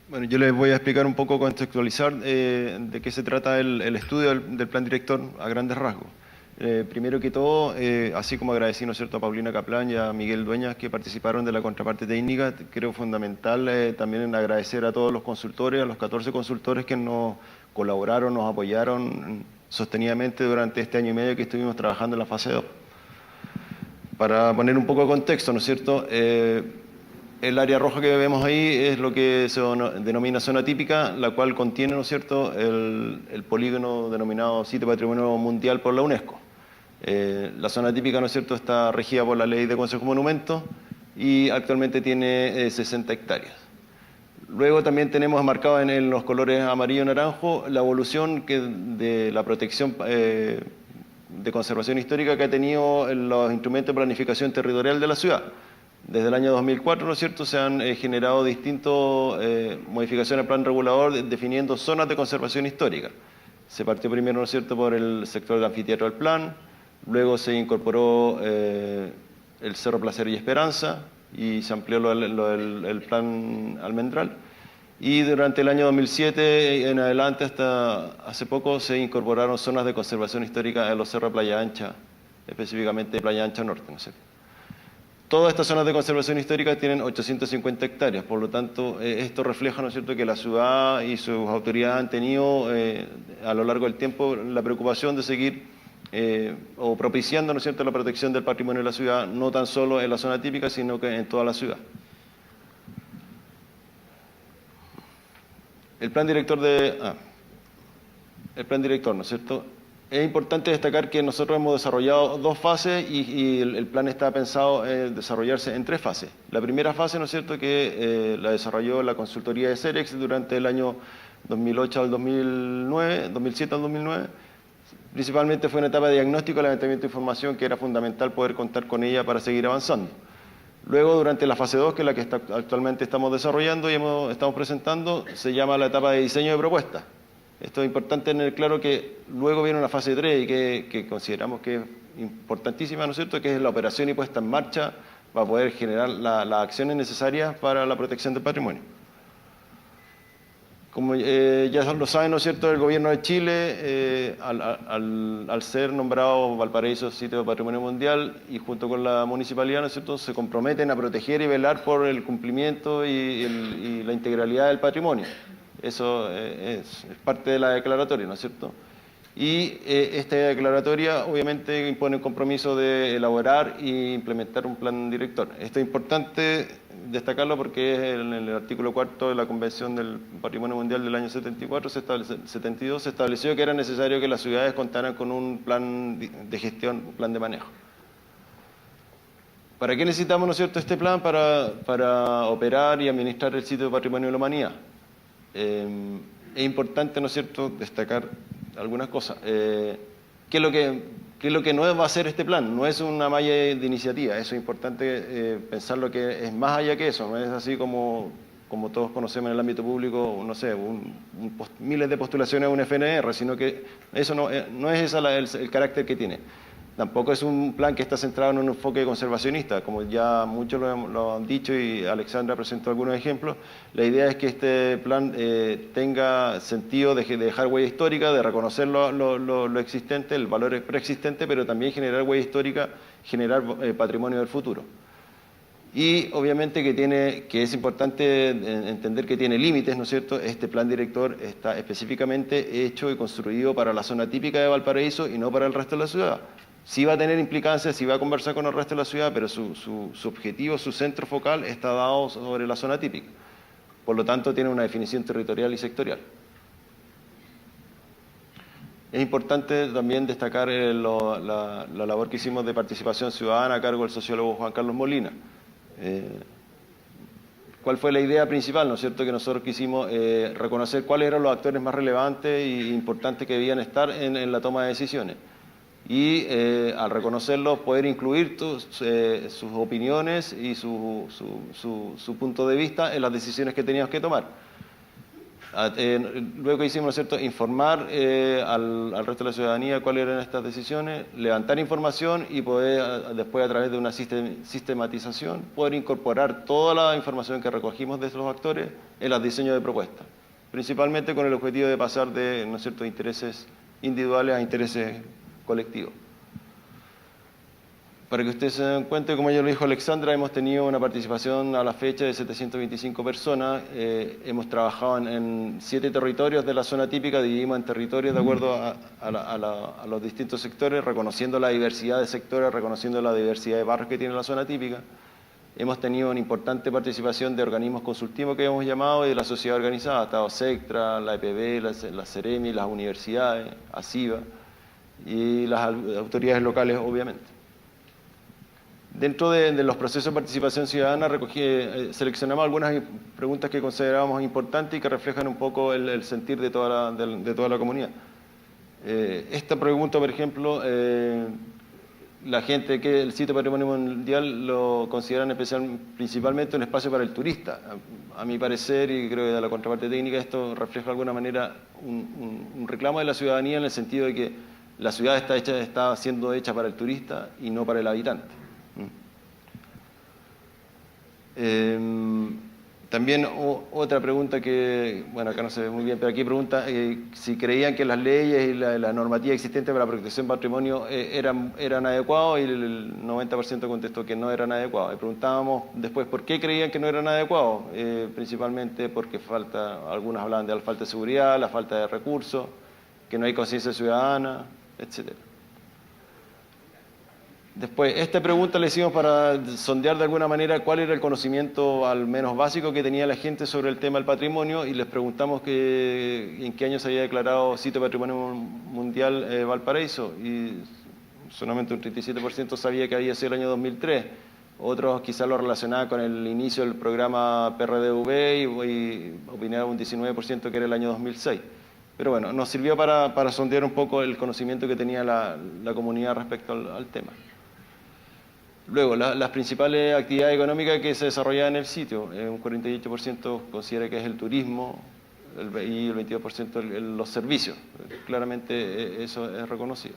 Bueno, yo les voy a explicar un poco, contextualizar de qué se trata el estudio del plan director a grandes rasgos. Primero que todo, así como agradecí, ¿no es cierto?, a Paulina Caplán y a Miguel Dueñas que participaron de la contraparte técnica, creo fundamental también agradecer a todos los consultores, a los 14 consultores que nos colaboraron, nos apoyaron sostenidamente durante este año y medio que estuvimos trabajando en la fase 2. Para poner un poco de contexto, ¿no es cierto?, el área roja que vemos ahí es lo que se denomina zona típica, la cual contiene, ¿no es cierto?, el polígono denominado Sitio Patrimonio Mundial por la UNESCO. La zona típica, ¿no es cierto?, está regida por la Ley de Consejo de Monumentos y actualmente tiene 60 hectáreas. Luego también tenemos marcado en los colores amarillo y naranjo la evolución de la protección de conservación histórica que ha tenido los instrumentos de planificación territorial de la ciudad. Desde el año 2004, ¿no es cierto?, se han generado distintas modificaciones al plan regulador definiendo zonas de conservación histórica. Se partió primero, ¿no es cierto?, por el sector del anfiteatro del plan, luego se incorporó el Cerro Placer y Esperanza y se amplió el plan Almendral. Y durante el año 2007 en adelante, hasta hace poco, se incorporaron zonas de conservación histórica en los cerros de Playa Ancha, específicamente Playa Ancha Norte, ¿no es cierto? Todas estas zonas de conservación histórica tienen 850 hectáreas, por lo tanto, esto refleja, ¿no es cierto?, que la ciudad y sus autoridades han tenido a lo largo del tiempo la preocupación de seguir o propiciando, ¿no es cierto?, la protección del patrimonio de la ciudad, no tan solo en la zona típica, sino que en toda la ciudad. El plan director ¿no es cierto? Es importante destacar que nosotros hemos desarrollado 2 fases y el plan está pensado en desarrollarse en 3 fases. La primera fase, ¿no es cierto?, que la desarrolló la consultoría de CEREX durante el año 2008 al 2009, 2007 al 2009. Principalmente fue una etapa de diagnóstico y levantamiento de información que era fundamental poder contar con ella para seguir avanzando. Luego, durante la fase 2, que es la que actualmente estamos desarrollando y estamos presentando, se llama la etapa de diseño de propuestas. Esto es importante tener claro que luego viene una fase 3 y que consideramos que es importantísima, ¿no es cierto?, que es la operación y puesta en marcha para poder generar las acciones necesarias para la protección del patrimonio. Como ya lo saben, ¿no es cierto?, el Gobierno de Chile, al ser nombrado Valparaíso Sitio de Patrimonio Mundial y junto con la Municipalidad, ¿no es cierto?, se comprometen a proteger y velar por el cumplimiento y la integralidad del patrimonio. Eso es parte de la declaratoria, ¿no es cierto? Y esta declaratoria obviamente impone un compromiso de elaborar e implementar un plan director. Esto es importante destacarlo porque en el artículo 4 de la Convención del Patrimonio Mundial del año 72 se estableció que era necesario que las ciudades contaran con un plan de gestión, un plan de manejo. ¿Para qué necesitamos, ¿no es cierto?, este plan? Para operar y administrar el sitio de patrimonio de la humanidad. Es importante, ¿no es cierto?, destacar algunas cosas. ¿Qué es lo que no va a hacer este plan? No es una malla de iniciativa, eso es importante pensar lo que es más allá que eso, no es así como todos conocemos en el ámbito público, no sé, miles de postulaciones a un FNR, sino que eso no es ese el carácter que tiene. Tampoco es un plan que está centrado en un enfoque conservacionista, como ya muchos lo han dicho y Alexandra presentó algunos ejemplos. La idea es que este plan tenga sentido de dejar huella histórica, de reconocer lo existente, el valor preexistente, pero también generar huella histórica, generar patrimonio del futuro. Y obviamente que es importante entender que tiene límites, ¿no es cierto? Este plan director está específicamente hecho y construido para la zona típica de Valparaíso y no para el resto de la ciudad. Sí va a tener implicancias, sí va a conversar con el resto de la ciudad, pero su objetivo, su centro focal está dado sobre la zona típica. Por lo tanto, tiene una definición territorial y sectorial. Es importante también destacar la labor que hicimos de participación ciudadana a cargo del sociólogo Juan Carlos Molina. ¿Cuál fue la idea principal, ¿no es cierto?, que nosotros quisimos reconocer cuáles eran los actores más relevantes e importantes que debían estar en la toma de decisiones. Y al reconocerlos, poder incluir sus opiniones y su punto de vista en las decisiones que teníamos que tomar. Luego hicimos, ¿no es cierto?, informar al resto de la ciudadanía cuáles eran estas decisiones, levantar información y poder después, a través de una sistematización, poder incorporar toda la información que recogimos de los actores en los diseños de propuestas, principalmente con el objetivo de pasar de, ¿no es cierto?, intereses individuales a intereses colectivos. Para que ustedes se den cuenta, como ya lo dijo Alexandra, hemos tenido una participación a la fecha de 725 personas. Hemos trabajado en 7 territorios de la zona típica, dividimos en territorios de acuerdo a los distintos sectores, reconociendo la diversidad de sectores, reconociendo la diversidad de barrios que tiene la zona típica. Hemos tenido una importante participación de organismos consultivos que hemos llamado y de la sociedad organizada, estado SECTRA, la EPB, la CEREMI, las universidades, ASIVA y las autoridades locales, obviamente. Dentro de los procesos de participación ciudadana seleccionamos algunas preguntas que considerábamos importantes y que reflejan un poco el sentir de toda la comunidad. Esta pregunta, por ejemplo, la gente que el sitio Patrimonio Mundial lo consideran principalmente un espacio para el turista. A mi parecer, y creo que de la contraparte técnica, esto refleja de alguna manera un reclamo de la ciudadanía en el sentido de que la ciudad está siendo hecha para el turista y no para el habitante. También otra pregunta que, bueno, acá no se ve muy bien, pero aquí pregunta si creían que las leyes y la normativa existente para la protección del patrimonio eran adecuados, y el 90% contestó que no eran adecuados. Y preguntábamos después por qué creían que no eran adecuados, principalmente porque algunos hablaban de la falta de seguridad, la falta de recursos, que no hay conciencia ciudadana, etcétera. Después, esta pregunta la hicimos para sondear de alguna manera cuál era el conocimiento al menos básico que tenía la gente sobre el tema del patrimonio, y les preguntamos en qué año se había declarado Sitio Patrimonio Mundial Valparaíso, y solamente un 37% sabía que había sido el año 2003. Otros quizás lo relacionaban con el inicio del programa PRDV y opinaban un 19% que era el año 2006. Pero bueno, nos sirvió para sondear un poco el conocimiento que tenía la comunidad respecto al tema. Luego, las principales actividades económicas que se desarrollaban en el sitio, un 48% considera que es el turismo y el 22% los servicios. Claramente eso es reconocido.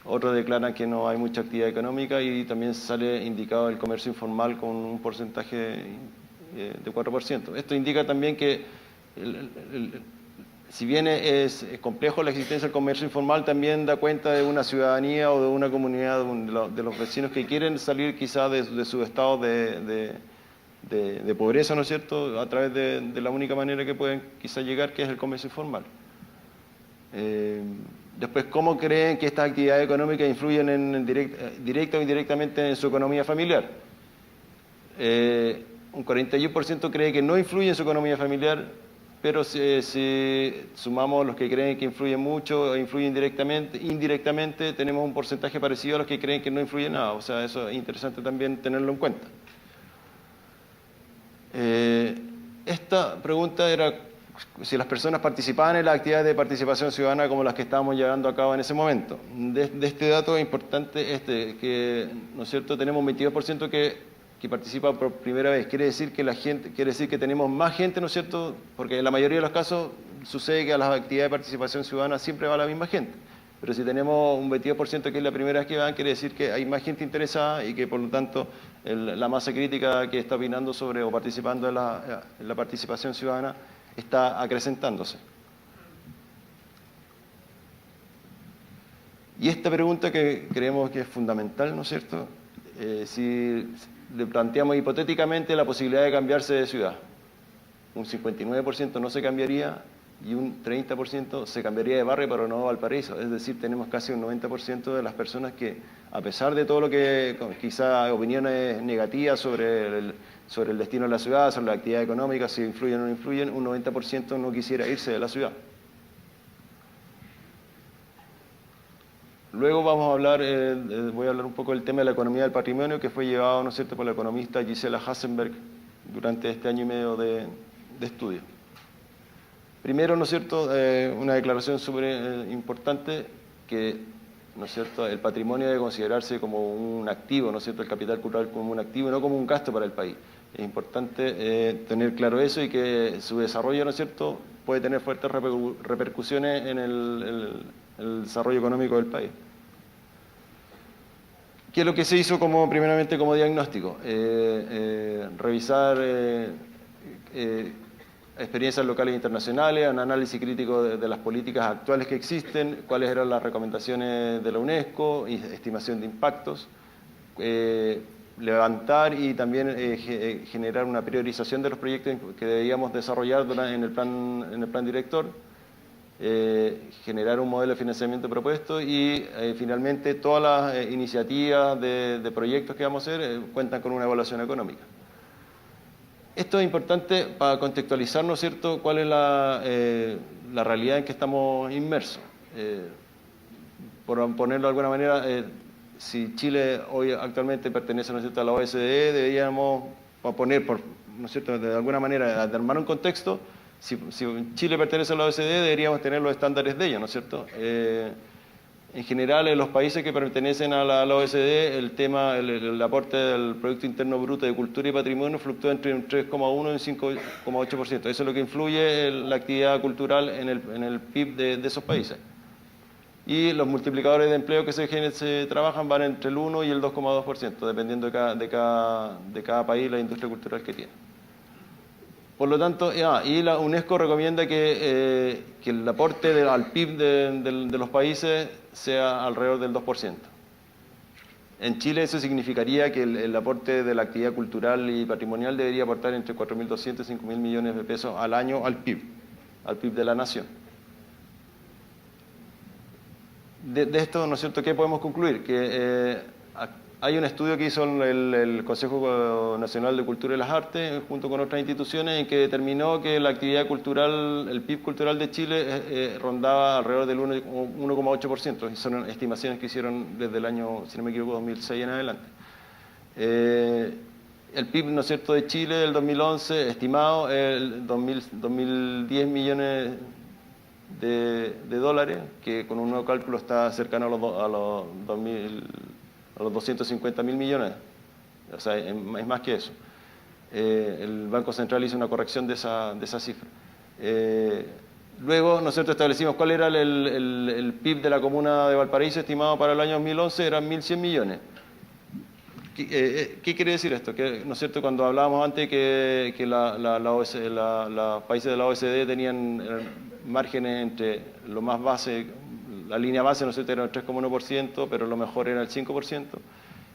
Otros declaran que no hay mucha actividad económica y también sale indicado el comercio informal con un porcentaje de 4%. Esto indica también que si bien es complejo la existencia del comercio informal, también da cuenta de una ciudadanía o de una comunidad de los vecinos que quieren salir quizás de su estado de pobreza, ¿no es cierto?, a través de la única manera que pueden quizás llegar, que es el comercio informal. Después, ¿cómo creen que estas actividades económicas influyen directa o indirectamente en su economía familiar? Un 41% cree que no influye en su economía familiar, pero si sumamos los que creen que influyen mucho o influyen indirectamente, tenemos un porcentaje parecido a los que creen que no influye nada. O sea, eso es interesante también tenerlo en cuenta. Esta pregunta era si las personas participaban en las actividades de participación ciudadana como las que estábamos llevando a cabo en ese momento. De este dato es importante que, ¿no es cierto?, tenemos un 22% que participa por primera vez. Quiere decir que tenemos más gente, ¿no es cierto?, porque en la mayoría de los casos sucede que a las actividades de participación ciudadana siempre va la misma gente. Pero si tenemos un 22% que es la primera vez que van, quiere decir que hay más gente interesada y que por lo tanto la masa crítica que está opinando sobre o participando en la participación ciudadana está acrecentándose. Y esta pregunta que creemos que es fundamental, ¿no es cierto?, si le planteamos hipotéticamente la posibilidad de cambiarse de ciudad, un 59% no se cambiaría y un 30% se cambiaría de barrio, pero no Valparaíso. Es decir, tenemos casi un 90% de las personas que, a pesar de todo lo que quizá opiniones negativas sobre el destino de la ciudad, sobre la actividad económica, si influyen o no influyen, un 90% no quisiera irse de la ciudad. Luego vamos a hablar, voy a hablar un poco del tema de la economía del patrimonio, que fue llevado, ¿no es cierto?, por la economista Gisela Hassenberg durante este año y medio de estudio. Primero, ¿no es cierto?, una declaración súper importante que, ¿no es cierto?, el patrimonio debe considerarse como un activo, ¿no es cierto?, el capital cultural como un activo y no como un gasto para el país. Es importante tener claro eso y que su desarrollo, ¿no es cierto?, puede tener fuertes repercusiones en el desarrollo económico del país. ¿Qué es lo que se hizo primeramente como diagnóstico? Revisar experiencias locales e internacionales, un análisis crítico de las políticas actuales que existen, cuáles eran las recomendaciones de la UNESCO, estimación de impactos, levantar y también generar una priorización de los proyectos que debíamos desarrollar en el plan director, generar un modelo de financiamiento propuesto y finalmente todas las iniciativas de proyectos que vamos a hacer cuentan con una evaluación económica. Esto es importante para contextualizar, ¿no es cierto?, cuál es la realidad en que estamos inmersos. Por ponerlo de alguna manera, si Chile hoy actualmente pertenece, ¿no es cierto?, a la OSDE, deberíamos poner, ¿no es cierto?, de alguna manera, de armar un contexto. Si Chile pertenece a la OSDE, deberíamos tener los estándares de ella, ¿no es cierto? En general, en los países que pertenecen a la OSDE, el aporte del Producto Interno Bruto de Cultura y Patrimonio fluctúa entre un 3,1 y un 5,8%. Eso es lo que influye la actividad cultural en el PIB de esos países. Y los multiplicadores de empleo que se trabajan van entre el 1 y el 2,2%, dependiendo de cada país la industria cultural que tiene. Por lo tanto, y la UNESCO recomienda que el aporte al PIB de los países sea alrededor del 2%. En Chile eso significaría que el aporte de la actividad cultural y patrimonial debería aportar entre 4.200 y 5.000 millones de pesos al año al PIB de la nación. De esto, ¿no es cierto?, ¿qué podemos concluir? Que hay un estudio que hizo el Consejo Nacional de Cultura y las Artes junto con otras instituciones en que determinó que la actividad cultural, el PIB cultural de Chile rondaba alrededor del 1,8%. Son estimaciones que hicieron desde el año, si no me equivoco, 2006 en adelante. El PIB, ¿no es cierto?, de Chile del 2011 estimado 2.010 millones de dólares, que con un nuevo cálculo está cercano a los 250.000 millones, o sea, es más que eso. El Banco Central hizo una corrección de esa cifra. Luego, ¿no es cierto?, establecimos cuál era el PIB de la comuna de Valparaíso estimado para el año 2011, eran 1.100 millones. ¿Qué quiere decir esto? Que, ¿no es cierto?, cuando hablábamos antes que los países de la OSD tenían márgenes entre lo más base, la línea base, ¿no es cierto?, era el 3,1%, pero lo mejor era el 5%.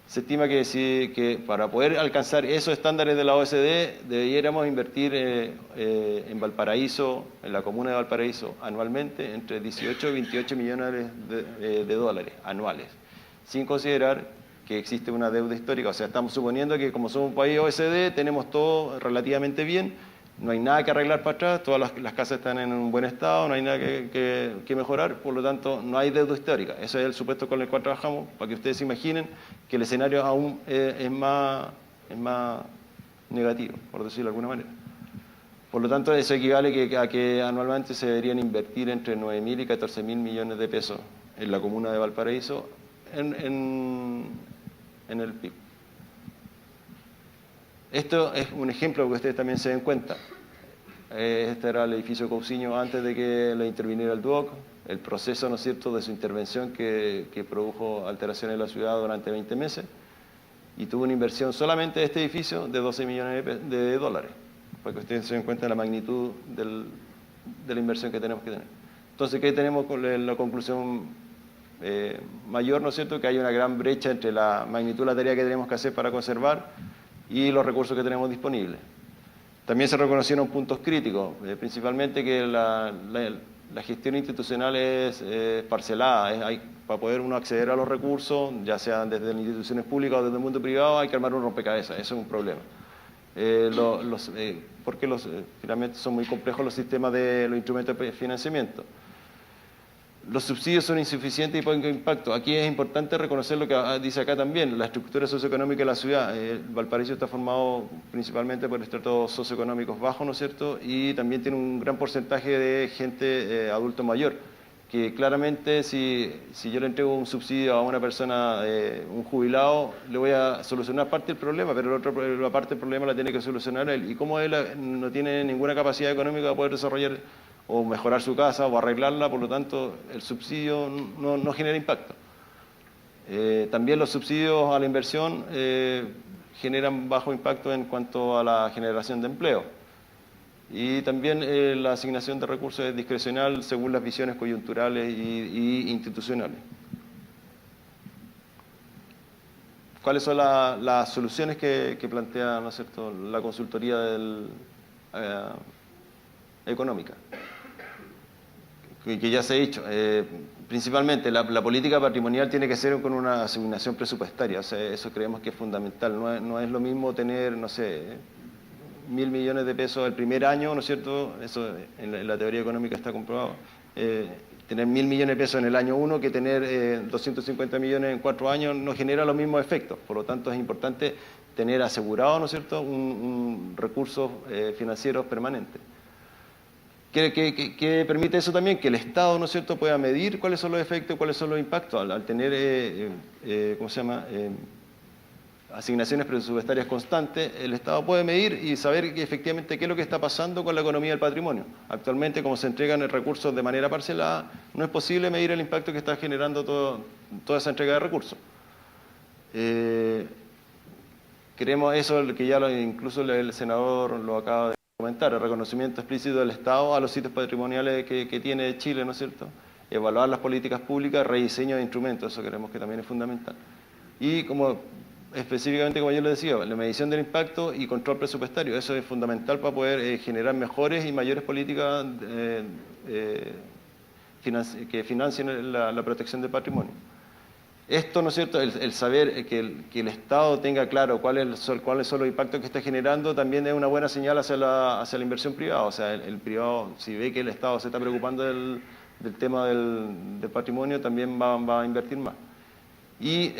Se estima que para poder alcanzar esos estándares de la OSD debiéramos invertir en Valparaíso, en la comuna de Valparaíso, anualmente entre 18 y 28 millones de dólares anuales, sin considerar que existe una deuda histórica. O sea, estamos suponiendo que como somos un país OSD tenemos todo relativamente bien, no hay nada que arreglar para atrás, todas las casas están en un buen estado, no hay nada que mejorar, por lo tanto no hay deuda histórica. Ese es el supuesto con el cual trabajamos, para que ustedes se imaginen que el escenario aún es más negativo, por decirlo de alguna manera. Por lo tanto, eso equivale a que anualmente se deberían invertir entre 9.000 y 14.000 millones de pesos en la comuna de Valparaíso en el PIB. Esto es un ejemplo que ustedes también se den cuenta. Este era el edificio Cousiño antes de que le interviniera el DUOC, el proceso, ¿no es cierto?, de su intervención que produjo alteraciones en la ciudad durante 20 meses y tuvo una inversión solamente de este edificio de 12 millones de dólares, para que ustedes se den cuenta de la magnitud de la inversión que tenemos que tener. Entonces, ¿qué tenemos con la conclusión mayor, ¿no es cierto?, que hay una gran brecha entre la magnitud de la tarea que tenemos que hacer para conservar y los recursos que tenemos disponibles. También se reconocieron puntos críticos, principalmente que la gestión institucional es parcelada. Para poder uno acceder a los recursos, ya sean desde las instituciones públicas o desde el mundo privado, hay que armar un rompecabezas. Eso es un problema. Porque finalmente son muy complejos los sistemas de los instrumentos de financiamiento. Los subsidios son insuficientes y poco impacto. Aquí es importante reconocer lo que dice acá también, la estructura socioeconómica de la ciudad. Valparaíso está formado principalmente por estratos socioeconómicos bajos, ¿no es cierto? Y también tiene un gran porcentaje de gente adulto mayor, que claramente si yo le entrego un subsidio a una persona, un jubilado, le voy a solucionar parte del problema, pero la parte del problema la tiene que solucionar él. Y como él no tiene ninguna capacidad económica para poder desarrollar o mejorar su casa o arreglarla, por lo tanto el subsidio no genera impacto. También los subsidios a la inversión generan bajo impacto en cuanto a la generación de empleo. Y también la asignación de recursos es discrecional según las visiones coyunturales y institucionales. ¿Cuáles son las soluciones que plantea, ¿no es cierto?, la consultoría económica? Que ya se ha dicho. Principalmente, la política patrimonial tiene que ser con una asignación presupuestaria. O sea, eso creemos que es fundamental. No es lo mismo tener, no sé, 1.000 millones de pesos el primer año, ¿no es cierto? Eso en la teoría económica está comprobado. Tener 1.000 millones de pesos en el año 1 que tener 250 millones en 4 años no genera los mismos efectos. Por lo tanto, es importante tener asegurado, ¿no es cierto?, un recursos financieros permanentes. ¿Qué permite eso también? Que el Estado, ¿no es cierto?, pueda medir cuáles son los efectos, cuáles son los impactos. Al tener, ¿cómo se llama?, asignaciones presupuestarias constantes, el Estado puede medir y saber efectivamente qué es lo que está pasando con la economía del patrimonio. Actualmente, como se entregan recursos de manera parcelada, no es posible medir el impacto que está generando toda esa entrega de recursos. Queremos eso, que ya incluso el senador lo acaba de comentar, el reconocimiento explícito del Estado a los sitios patrimoniales que tiene Chile, ¿no es cierto? Evaluar las políticas públicas, rediseño de instrumentos, eso creemos que también es fundamental. Y específicamente, como yo les decía, la medición del impacto y control presupuestario. Eso es fundamental para poder generar mejores y mayores políticas que financien la protección del patrimonio. Esto, ¿no es cierto?, el saber que el Estado tenga claro cuáles son los impactos que está generando, también es una buena señal hacia la inversión privada. O sea, el privado, si ve que el Estado se está preocupando del tema del patrimonio, también va a invertir más. Y,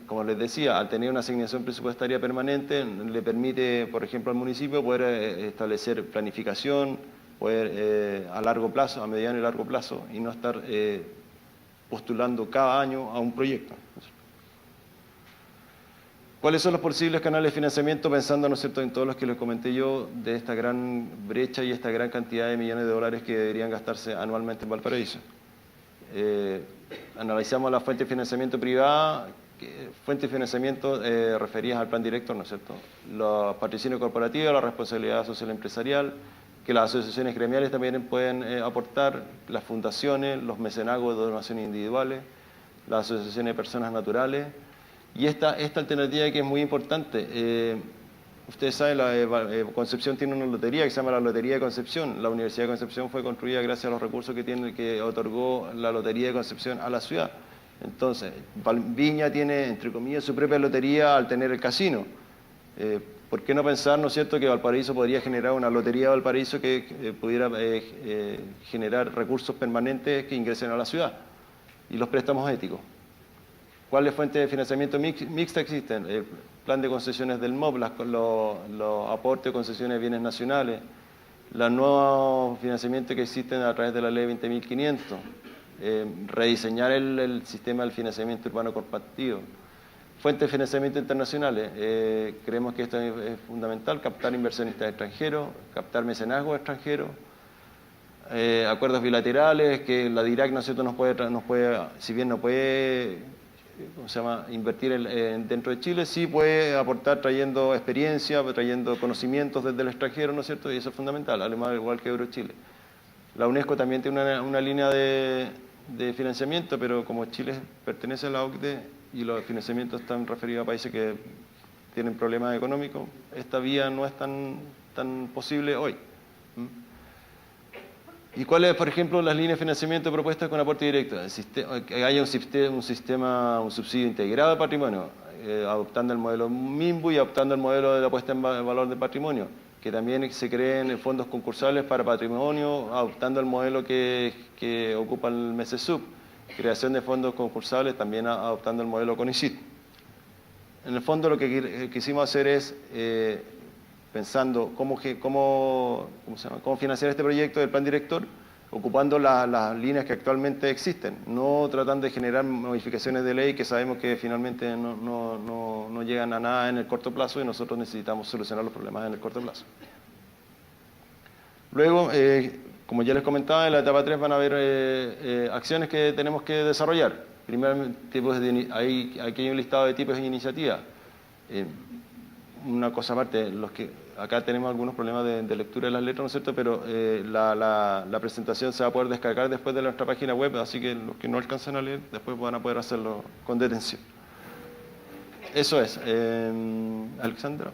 como les decía, al tener una asignación presupuestaria permanente, le permite, por ejemplo, al municipio poder establecer planificación, poder a largo plazo, a mediano y largo plazo, y no estar postulando cada año a un proyecto. ¿Cuáles son los posibles canales de financiamiento, pensando, ¿no es cierto?, en todos los que les comenté yo, de esta gran brecha y esta gran cantidad de millones de dólares que deberían gastarse anualmente en Valparaíso? Analizamos las fuentes de financiamiento privada, fuentes de financiamiento referidas al plan director, ¿no es cierto? Los patrocinios corporativos, la responsabilidad social empresarial, que las asociaciones gremiales también pueden aportar, las fundaciones, los mecenazgos de donaciones individuales, las asociaciones de personas naturales, y esta alternativa que es muy importante. Ustedes saben, Concepción tiene una lotería que se llama la Lotería de Concepción. La Universidad de Concepción fue construida gracias a los recursos que otorgó la Lotería de Concepción a la ciudad. Entonces, Viña tiene, entre comillas, su propia lotería al tener el casino. ¿Por qué no pensar, ¿no es cierto?, que Valparaíso podría generar una lotería de Valparaíso que pudiera generar recursos permanentes que ingresen a la ciudad? Y los préstamos éticos. ¿Cuáles fuentes de financiamiento mixta existen? El plan de concesiones del MOB, los aportes de concesiones de bienes nacionales, los nuevos financiamientos que existen a través de la ley 20.500, rediseñar el sistema del financiamiento urbano compartido. Fuentes de financiamiento internacionales, creemos que esto es fundamental, captar inversionistas extranjeros, captar mecenazgos extranjeros, acuerdos bilaterales, que la DIRAC, ¿no es cierto?, nos puede, si bien no puede, ¿cómo se llama?, invertir dentro de Chile, sí puede aportar trayendo experiencia, trayendo conocimientos desde el extranjero, ¿no es cierto?, y eso es fundamental, además igual que Eurochile. La UNESCO también tiene una línea de financiamiento, pero como Chile pertenece a la OCDE y los financiamientos están referidos a países que tienen problemas económicos, esta vía no es tan posible hoy. ¿Y cuáles, por ejemplo, las líneas de financiamiento propuestas con aporte directo? Que haya un subsidio integrado de patrimonio, adoptando el modelo MIMBU y adoptando el modelo de la puesta en valor del patrimonio, que también se creen fondos concursales para patrimonio, adoptando el modelo que ocupa el MESESUB, creación de fondos concursables, también adoptando el modelo CONICYT. En el fondo lo que quisimos hacer es, pensando cómo financiar este proyecto del plan director, ocupando las líneas que actualmente existen, no tratando de generar modificaciones de ley que sabemos que finalmente no llegan a nada en el corto plazo y nosotros necesitamos solucionar los problemas en el corto plazo. Luego, como ya les comentaba, en la etapa 3 van a haber acciones que tenemos que desarrollar. Primero, aquí hay un listado de tipos de iniciativa. Una cosa aparte, acá tenemos algunos problemas de lectura de las letras, ¿no es cierto? Pero la presentación se va a poder descargar después de nuestra página web, así que los que no alcanzan a leer después van a poder hacerlo con detención. Eso es. Alexandra.